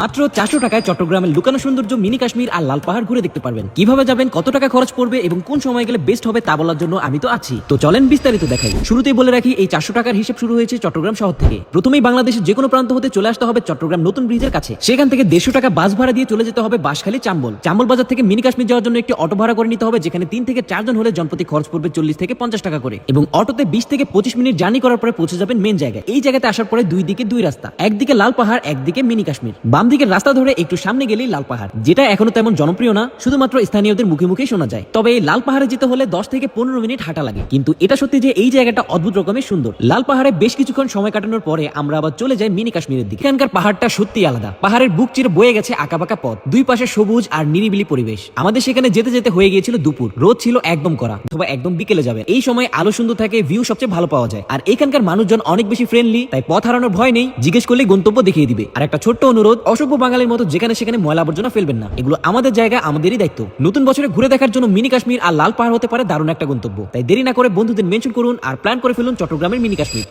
মাত্র 400 টাকায় চট্টগ্রামের লুকানো সৌন্দর্য মিনি কাশ্মীর আর লাল পাহাড় ঘুরে দেখতে পারবেন। কিভাবে যাবেন, কত টাকা খরচ পড়বে এবং কোন সময় গেলে বেস্ট হবে তা বলার জন্য আমি তো আছি। তো চলেন বিস্তারিত দেখাই। শুরুতেই বলে রাখি, এই 400 টাকার হিসেব শুরু হয়েছে চট্টগ্রাম শহর থেকে। প্রথমেই বাংলাদেশের যে কোনো প্রান্ত হতে চলে আসতে হবে চট্টগ্রাম নতুন ব্রিজের কাছে। সেখান থেকে 150 টাকা বাস ভাড়া দিয়ে চলে যেতে হবে বাঁশখালী চাম্বল বাজার থেকে মিনি কাশ্মীর যাওয়ার জন্য একটি অটো ভাড়া করে নিতে হবে, যেখানে 3 থেকে 4 জন হলে জনপ্রতি খরচ পড়বে 40 থেকে 50 টাকা করে, এবং অটোতে 20 থেকে 25 মিনিট জার্নি করার পরে পৌঁছে যাবেন মেন জায়গায়। এই জায়গাতে আসার পরে দুই দিকে দুই রাস্তা, একদিকে লাল পাহাড়, একদিকে মিনি কাশ্মীর। বাম দিকের রাস্তা ধরে একটু সামনে গেলেই লাল পাহাড়, যেটা এখনো তেমন জনপ্রিয় না, শুধুমাত্র স্থানীয়দের মুখে মুখে শোনা যায়। তবে এই লাল পাহাড়ে যেতে হলে 10 থেকে 15 মিনিট হাঁটা লাগে, কিন্তু এটা সত্যি যে এই জায়গাটা অদ্ভুত রকমের সুন্দর। লাল পাহাড়ে বেশ কিছুক্ষণ সময় কাটানোর পরে আমরা আবার চলে যাই মিনি কাশ্মীরের দিকে। এখানকার পাহাড়টা সত্যি আলাদা। পাহাড়ের বুক চিরে বয়ে গেছে আঁকাবাঁকা পথ, দুই পাশে সবুজ আর নিরিবিলি পরিবেশ। আমাদের সেখানে যেতে যেতে হয়ে গিয়েছিল দুপুর। রোদ ছিল একদম কড়া, অথবা একদম বিকেলে যাবে। এই সময় আলো সুন্দর থাকে, ভিউ সবচেয়ে ভালো পাওয়া যায়। আর এখানকার মানুষজন অনেক বেশি ফ্রেন্ডলি, তাই পথ হারানোর ভয় নেই, জিজ্ঞেস করলেই গন্তব্য দেখিয়ে দিবে। আর একটা ছোট্ট অনুরোধ, অসভ্য বাঙালির মতো যেখানে সেখানে ময়লা আবর্জনা ফেলবেন না। এগুলো আমাদের জায়গা, আমাদেরই দায়িত্ব। নতুন বছরে ঘুরে দেখার জন্য মিনি কাশ্মীর আর লাল পাহাড় হতে পারে দারুণ একটা গন্তব্য। তাই দেরি না করে বন্ধুদের মেনশন করুন আর প্ল্যান করে ফেলুন চট্টগ্রামের মিনি কাশ্মীর।